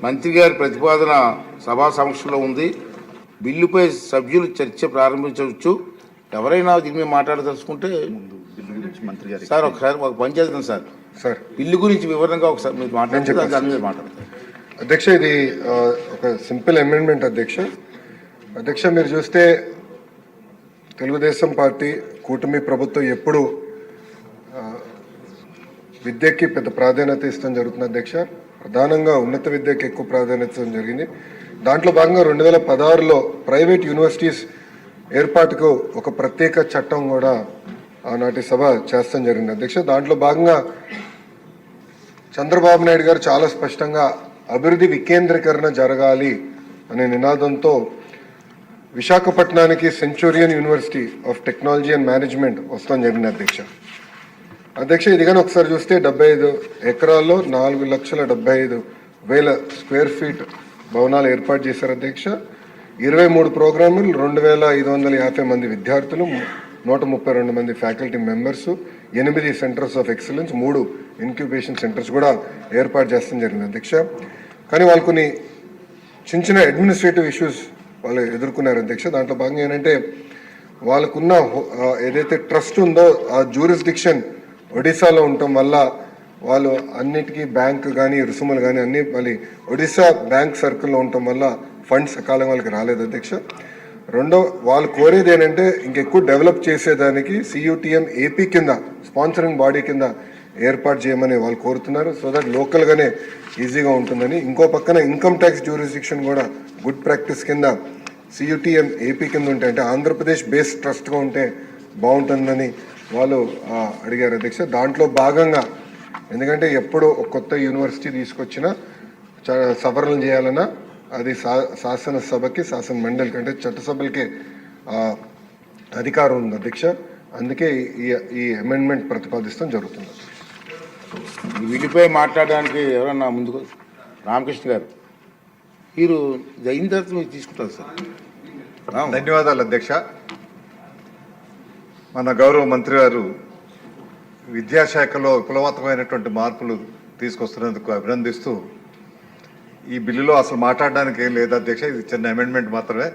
మంత్రి గారి ప్రతిపాదన సభా సమక్షంలో ఉంది. బిల్లుపై సభ్యులు చర్చ ప్రారంభించవచ్చు. ఎవరైనా దీని మీద మాట్లాడదలుచుకుంటే సార్ ఒకసారి ఒక పని చేద్దాం సార్ బిల్లు గురించి వివరంగా ఒకసారి మీరు మాట్లాడితే దాని మీద మాట్లాడతారు. అధ్యక్ష, ఇది ఒక సింపుల్ అమెండ్మెంట్ అధ్యక్ష. మీరు చూస్తే తెలుగుదేశం పార్టీ కూటమి ప్రభుత్వం ఎప్పుడు విద్యకి పెద్ద ప్రాధాన్యత ఇస్తాం జరుగుతుంది అధ్యక్ష. ప్రధానంగా ఉన్నత విద్యకి ఎక్కువ ప్రాధాన్యత ఇవ్వడం జరిగింది. దాంట్లో భాగంగా 2016లో ప్రైవేట్ యూనివర్సిటీస్ ఏర్పాటుకు ఒక ప్రత్యేక చట్టం కూడా ఆనాటి సభ చేస్తాం జరిగింది అధ్యక్ష. దాంట్లో భాగంగా చంద్రబాబు నాయుడు గారు చాలా స్పష్టంగా అభివృద్ధి వికేంద్రీకరణ జరగాలి అనే నినాదంతో విశాఖపట్నానికి Centurion university of technology and management వస్తాం జరిగింది అధ్యక్ష. ఇది కానీ ఒకసారి చూస్తే 75 ఎకరాల్లో 4,75,000 స్క్వేర్ ఫీట్ భవనాలు ఏర్పాటు చేశారు అధ్యక్ష. 23 ప్రోగ్రాములు, 2,550 మంది విద్యార్థులు, 132 మంది faculty members, 8 centres of excellence, 3 incubation centres కూడా ఏర్పాటు చేస్తాం జరిగింది అధ్యక్ష. కానీ వాళ్ళు కొన్ని చిన్న అడ్మినిస్ట్రేటివ్ ఇష్యూస్ వాళ్ళు ఎదుర్కొన్నారు అధ్యక్ష. దాంట్లో భాగంగా ఏంటంటే వాళ్ళకున్న ఏదైతే ట్రస్ట్ ఉందో ఆ జ్యూరిస్డిక్షన్ ఒడిశాలో ఉండటం వల్ల వాళ్ళు అన్నిటికీ బ్యాంక్ కానీ రుసుములు కానీ అన్ని మళ్ళీ ఒడిశా బ్యాంక్ సర్కిల్లో ఉండటం వల్ల ఫండ్స్ సకాలం వాళ్ళకి రాలేదు అధ్యక్ష. రెండో వాళ్ళు కోరేది ఏంటంటే ఇంకెక్కువ డెవలప్ చేసేదానికి CUTM AP కింద స్పాన్సరింగ్ బాడీ కింద ఏర్పాటు చేయమని వాళ్ళు కోరుతున్నారు. సో దట్ లోకల్గానే ఈజీగా ఉంటుందని. ఇంకో పక్కన ఇన్కమ్ ట్యాక్స్ జ్యూరిస్డిక్షన్ కూడా గుడ్ ప్రాక్టీస్ కింద CUTM AP కింద ఉంటే అంటే ఆంధ్రప్రదేశ్ బేస్డ్ ట్రస్ట్గా ఉంటే బాగుంటుందని వాళ్ళు అడిగారు అధ్యక్ష. దాంట్లో భాగంగా ఎందుకంటే ఎప్పుడు ఒక కొత్త యూనివర్సిటీ తీసుకొచ్చినా సవరణలు చేయాలన్నా అది శాసనసభకి శాసన మండలికి అంటే చట్టసభలకి అధికారం ఉంది అధ్యక్ష. అందుకే ఈ అమెండ్మెంట్ ప్రతిపాదిస్తాం జరుగుతుంది. వీటిపై మాట్లాడడానికి ఎవరన్నా ముందుకు రామకృష్ణ గారు మీరు అయిన తర్వాత మీరు తీసుకుంటారు సార్. ధన్యవాదాలు అధ్యక్ష. మన గౌరవ మంత్రి గారు విద్యాశాఖలో విప్లవాత్మకమైనటువంటి మార్పులు తీసుకొస్తున్నందుకు అభినందిస్తూ ఈ బిల్లులో అసలు మాట్లాడడానికి ఏం లేదు అధ్యక్ష. ఇది చిన్న అమెండ్మెంట్ మాత్రమే.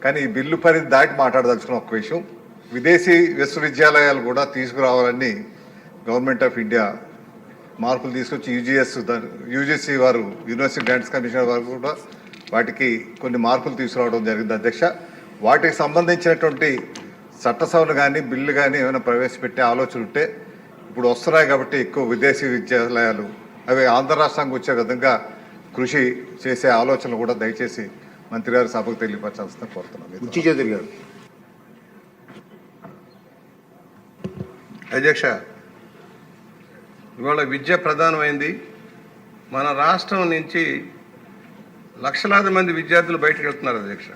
కానీ ఈ బిల్లు పరిధి దాటి మాట్లాడదలుచుకున్న ఒక విషయం, విదేశీ విశ్వవిద్యాలయాలు కూడా తీసుకురావాలని గవర్నమెంట్ ఆఫ్ ఇండియా మార్పులు తీసుకొచ్చి UGC వారు యూనివర్సిటీ గ్రాంట్స్ కమిషన్ వారు కూడా వాటికి కొన్ని మార్పులు తీసుకురావడం జరిగింది అధ్యక్ష. వాటికి సంబంధించినటువంటి చట్టసభలు కానీ బిల్లు కానీ ఏమైనా ప్రవేశపెట్టే ఆలోచన ఉంటే ఇప్పుడు వస్తున్నాయి కాబట్టి ఎక్కువ విదేశీ విద్యాలయాలు అవి ఆంధ్ర రాష్ట్రానికి వచ్చే విధంగా కృషి చేసే ఆలోచనలు కూడా దయచేసి మంత్రి గారు సభకు తెలియపరచాల్సిన కోరుతున్నాను. అధ్యక్ష, ఇవాళ విద్య ప్రధానమైంది. మన రాష్ట్రం నుంచి లక్షలాది మంది విద్యార్థులు బయటకు వెళ్తున్నారు అధ్యక్ష.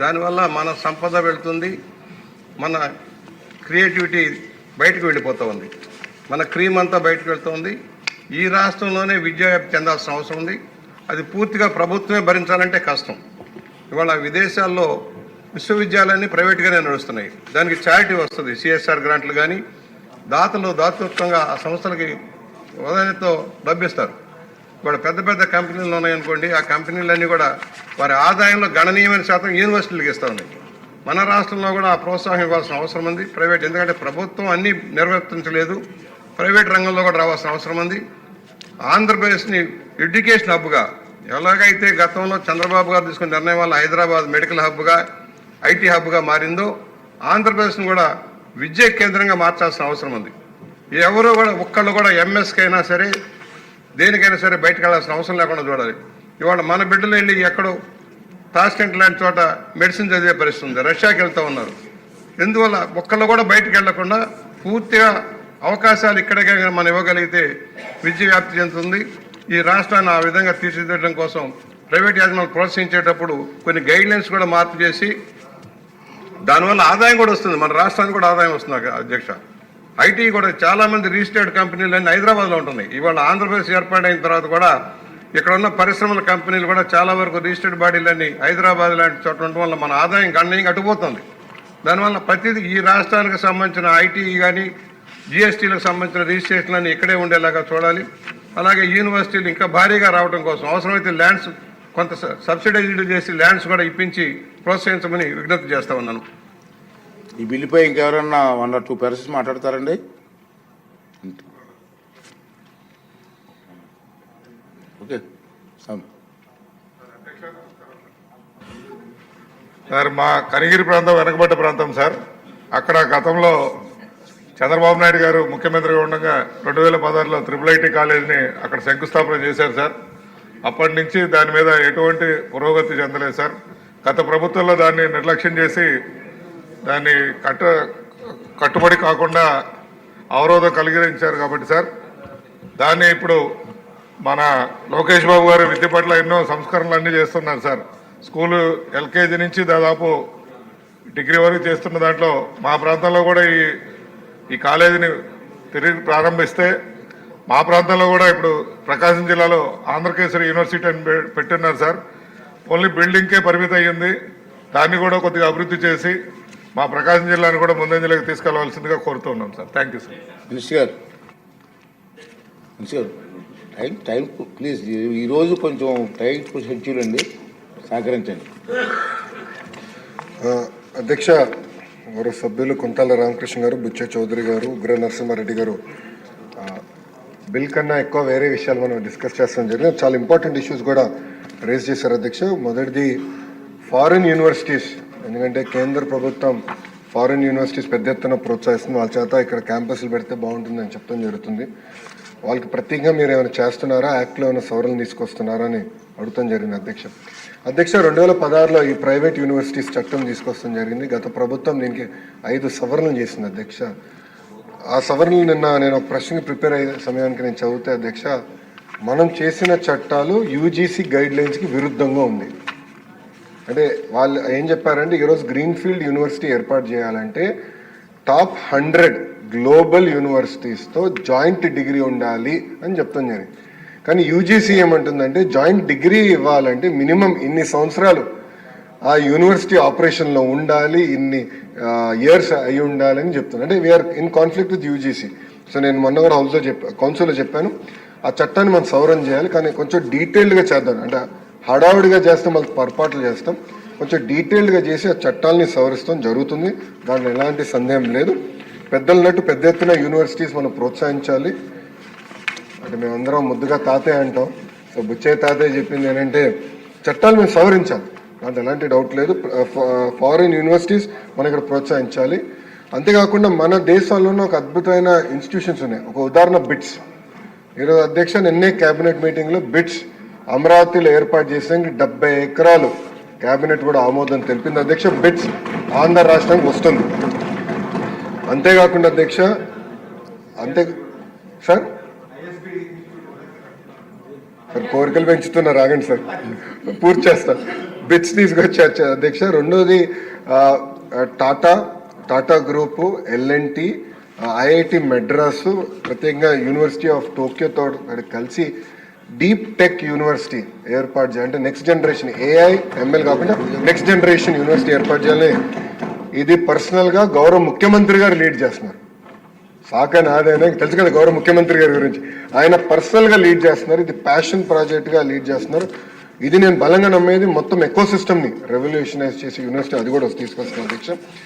దానివల్ల మన సంపద వెళ్తుంది, మన క్రియేటివిటీ బయటకు వెళ్ళిపోతూ ఉంది, మన క్రీమ్ అంతా బయటకు వెళ్తుంది. ఈ రాష్ట్రంలోనే విద్య చెందాల్సిన అవసరం ఉంది. అది పూర్తిగా ప్రభుత్వమే భరించాలంటే కష్టం. ఇవాళ విదేశాల్లో విశ్వవిద్యాలయాన్ని ప్రైవేట్గానే నడుస్తున్నాయి. దానికి చారిటీ వస్తుంది, CSR గ్రాంట్లు కానీ దాతృత్వంగా ఆ సంస్థలకి ఉదాహరణతో డబ్బిస్తారు. ఇప్పుడు పెద్ద పెద్ద కంపెనీలు ఉన్నాయనుకోండి, ఆ కంపెనీలన్నీ కూడా వారి ఆదాయంలో గణనీయమైన శాతం యూనివర్సిటీలకు ఇస్తూ ఉన్నాయి. మన రాష్ట్రంలో కూడా ఆ ప్రోత్సాహం ఇవ్వాల్సిన అవసరం ఉంది ప్రైవేట్. ఎందుకంటే ప్రభుత్వం అన్నీ నిర్వర్తించలేదు, ప్రైవేట్ రంగంలో కూడా రావాల్సిన అవసరం ఉంది. ఆంధ్రప్రదేశ్ని ఎడ్యుకేషన్ హబ్గా ఎలాగైతే గతంలో చంద్రబాబు గారు తీసుకున్న నిర్ణయం వల్ల హైదరాబాద్ మెడికల్ హబ్గా IT హబ్గా మారిందో ఆంధ్రప్రదేశ్ని కూడా విద్యా కేంద్రంగా మార్చాల్సిన అవసరం ఉంది. ఎవరో కూడా ఒక్కళ్ళు కూడా MS-కైనా సరే దేనికైనా సరే బయటకు వెళ్ళాల్సిన అవసరం లేకుండా చూడాలి. ఇవాళ మన బిడ్డలు వెళ్ళి ఎక్కడో తాష్కెంట్ లాంటి చోట మెడిసిన్ చదివే పరిస్థితి ఉంది, రష్యాకి వెళ్తూ ఉన్నారు. ఎందువల్ల ఒక్కళ్ళు కూడా బయటకు వెళ్లకుండా పూర్తిగా అవకాశాలు ఇక్కడే మనం ఇవ్వగలిగితే విద్య వ్యాప్తి చెందుతుంది. ఈ రాష్ట్రాన్ని ఆ విధంగా తీర్చిదిద్దడం కోసం ప్రైవేట్ యాజమాన్యాలు ప్రోత్సహించేటప్పుడు కొన్ని గైడ్లైన్స్ కూడా మార్పు చేసి దానివల్ల ఆదాయం కూడా వస్తుంది, మన రాష్ట్రానికి కూడా ఆదాయం వస్తుంది అధ్యక్ష. IT కూడా చాలామంది రిజిస్టర్డ్ కంపెనీలన్నీ హైదరాబాద్లో ఉంటున్నాయి. ఇవాళ ఆంధ్రప్రదేశ్ ఏర్పాటైన తర్వాత కూడా ఇక్కడ ఉన్న పరిశ్రమల కంపెనీలు కూడా చాలా వరకు రిజిస్టర్డ్ బాడీలన్నీ హైదరాబాద్ లాంటి చోట ఉండటం వల్ల మన ఆదాయం గణనీయంగా అటుపోతుంది. దానివల్ల ప్రతిదీ ఈ రాష్ట్రానికి సంబంధించిన IT కానీ GSTలకు సంబంధించిన రిజిస్ట్రేషన్లన్నీ ఇక్కడే ఉండేలాగా చూడాలి. అలాగే యూనివర్సిటీలు ఇంకా భారీగా రావడం కోసం అవసరమైతే ల్యాండ్స్ కొంత సబ్సిడైజ్డ్ చేసి ల్యాండ్స్ కూడా ఇప్పించి ప్రోత్సహించమని విజ్ఞప్తి చేస్తా ఉన్నాను. ఈ బిల్లుపై ఇంకెవరన్నా 1 or 2 persons మాట్లాడతారండి? ఓకే సార్, మా కనిగిరి ప్రాంతం వెనకబడ్డ ప్రాంతం సార్. అక్కడ గతంలో చంద్రబాబు నాయుడు గారు ముఖ్యమంత్రిగా ఉండగా 2016లో IIIT కాలేజీని అక్కడ శంకుస్థాపన చేశారు సార్. అప్పటి నుంచి దాని మీద ఎటువంటి పురోగతి చెందలేదు సార్. గత ప్రభుత్వంలో దాన్ని నిర్లక్ష్యం చేసి దాన్ని కట్టుబడి కాకుండా అవరోధం కలిగించారు కాబట్టి సార్, దాన్ని ఇప్పుడు మన లోకేష్ బాబు గారు విద్య పట్ల ఎన్నో సంస్కరణలు అన్నీ చేస్తున్నారు సార్. స్కూలు LKG నుంచి దాదాపు డిగ్రీ వరకు చేస్తున్న దాంట్లో మా ప్రాంతంలో కూడా ఈ కాలేజీని తిరిగి ప్రారంభిస్తే మా ప్రాంతంలో కూడా ఇప్పుడు ప్రకాశం జిల్లాలో ఆంధ్రకేసరి యూనివర్సిటీ అని పెట్టున్నారు సార్. ఓన్లీ బిల్డింగ్కే పరిమితం అయ్యింది. దాన్ని కూడా కొద్దిగా అభివృద్ధి చేసి మా ప్రకాశం జిల్లాను కూడా ముందంజలోకి తీసుకెళ్లవలసిందిగా కోరుతున్నాం sir. Thank you sir. Minister గారు టైం ప్లీజ్, ఈరోజు కొంచెం టైట్ షెడ్యూల్ అండి, సహకరించండి. అధ్యక్ష, గౌరవ సభ్యులు కుంటాల రామకృష్ణ గారు, బుచ్చ చౌదరి గారు, ఉగ్ర నరసింహారెడ్డి గారు బిల్ కన్నా ఎక్కువ వేరే విషయాలు మనం డిస్కస్ చేస్తాం జరిగింది. చాలా ఇంపార్టెంట్ ఇష్యూస్ కూడా రేజ్ చేశారు అధ్యక్ష. మొదటిది ఫారిన్ యూనివర్సిటీస్, ఎందుకంటే కేంద్ర ప్రభుత్వం ఫారిన్ యూనివర్సిటీస్ పెద్ద ఎత్తున ప్రోత్సహిస్తుంది. వాళ్ళ చేత ఇక్కడ క్యాంపస్లు పెడితే బాగుంటుందని చెప్పడం జరుగుతుంది. వాళ్ళకి ప్రత్యేకంగా మీరు ఏమైనా చేస్తున్నారా, యాక్ట్లో ఏమైనా సవరణలు తీసుకొస్తున్నారా అని అడుగుతాం జరిగింది అధ్యక్ష. 2016లో ఈ ప్రైవేట్ యూనివర్సిటీస్ చట్టం తీసుకొస్తాం జరిగింది. గత ప్రభుత్వం దీనికి 5 సవరణలు చేసింది అధ్యక్ష. ఆ సవరణలు నిన్న నేను ఒక ప్రశ్నకి ప్రిపేర్ అయ్యే సమయానికి నేను చదివితే అధ్యక్ష, మనం చేసిన చట్టాలు UGC గైడ్లైన్స్కి విరుద్ధంగా ఉంది. అంటే వాళ్ళు ఏం చెప్పారంటే, ఈరోజు గ్రీన్ఫీల్డ్ యూనివర్సిటీ ఏర్పాటు చేయాలంటే టాప్ 100 గ్లోబల్ యూనివర్సిటీస్తో జాయింట్ డిగ్రీ ఉండాలి అని చెప్తాం జరిగింది. కానీ UGC ఏమంటుందంటే, జాయింట్ డిగ్రీ ఇవ్వాలంటే మినిమం ఇన్ని సంవత్సరాలు ఆ యూనివర్సిటీ ఆపరేషన్లో ఉండాలి, ఇన్ని ఇయర్స్ అయి ఉండాలి అని చెప్తుంది. అంటే we are in conflict with UGC. So నేను మొన్న కూడా కౌన్సిల్లో చెప్పాను, ఆ చట్టాన్ని మనం సవరణ చేయాలి, కానీ కొంచెం డీటెయిల్డ్గా చేద్దాం. అంటే హడావుడిగా చేస్తాం, మనకు పొరపాట్లు చేస్తాం. కొంచెం డీటెయిల్డ్గా చేసి ఆ చట్టాలని సవరిస్తాం జరుగుతుంది, దాంట్లో ఎలాంటి సందేహం లేదు. పెద్దలన్నట్టు పెద్ద ఎత్తున యూనివర్సిటీస్ మనం ప్రోత్సహించాలి. అంటే మేమందరం ముద్దుగా తాతయ్య అంటాం. సో బుచ్చయ్య తాతయ్య చెప్పింది ఏంటంటే, చట్టాలు మేము సవరించాలి, దాంట్లో ఎలాంటి డౌట్ లేదు. ఫారిన్ యూనివర్సిటీస్ మనం ఇక్కడ ప్రోత్సహించాలి. అంతేకాకుండా మన దేశాల్లోనే ఒక అద్భుతమైన ఇన్స్టిట్యూషన్స్ ఉన్నాయి. ఒక ఉదాహరణ బిట్స్. ఈరోజు అధ్యక్ష, నిన్నే క్యాబినెట్ మీటింగ్లో బిట్స్ అమరావతిలో ఏర్పాటు చేసేందుకు 70 ఎకరాలు క్యాబినెట్ కూడా ఆమోదం తెలిపింది అధ్యక్ష. బిట్స్ ఆంధ్ర రాష్ట్రానికి వస్తుంది. అంతేకాకుండా అధ్యక్ష, సార్ కోరికలు పెంచుతున్నారు, ఆగండి సార్, పూర్తి చేస్తాను. బిట్స్ తీసుకొచ్చి అధ్యక్ష. రెండోది Tata group, L&T, IIT Madras, ప్రత్యేకంగా యూనివర్సిటీ ఆఫ్ టోక్యోతో కలిసి డీప్ టెక్ యూనివర్సిటీ ఏర్పాటు చేయాలి. అంటే నెక్స్ట్ జనరేషన్ AI ML కాకుండా నెక్స్ట్ జనరేషన్ యూనివర్సిటీ ఏర్పాటు చేయాలని ఇది పర్సనల్గా గౌరవ ముఖ్యమంత్రి గారు లీడ్ చేస్తున్నారు. సాక నాదైనా తెలుసు కదా గౌరవ ముఖ్యమంత్రి గారి గురించి, ఆయన పర్సనల్గా లీడ్ చేస్తున్నారు. ఇది ప్యాషన్ ప్రాజెక్ట్గా లీడ్ చేస్తున్నారు. ఇది నేను బలంగా నమ్మేది మొత్తం ఎకో సిస్టమ్ని రెవల్యూషనైజ్ చేసి యూనివర్సిటీ అది కూడా తీసుకొస్తాను అధ్యక్ష.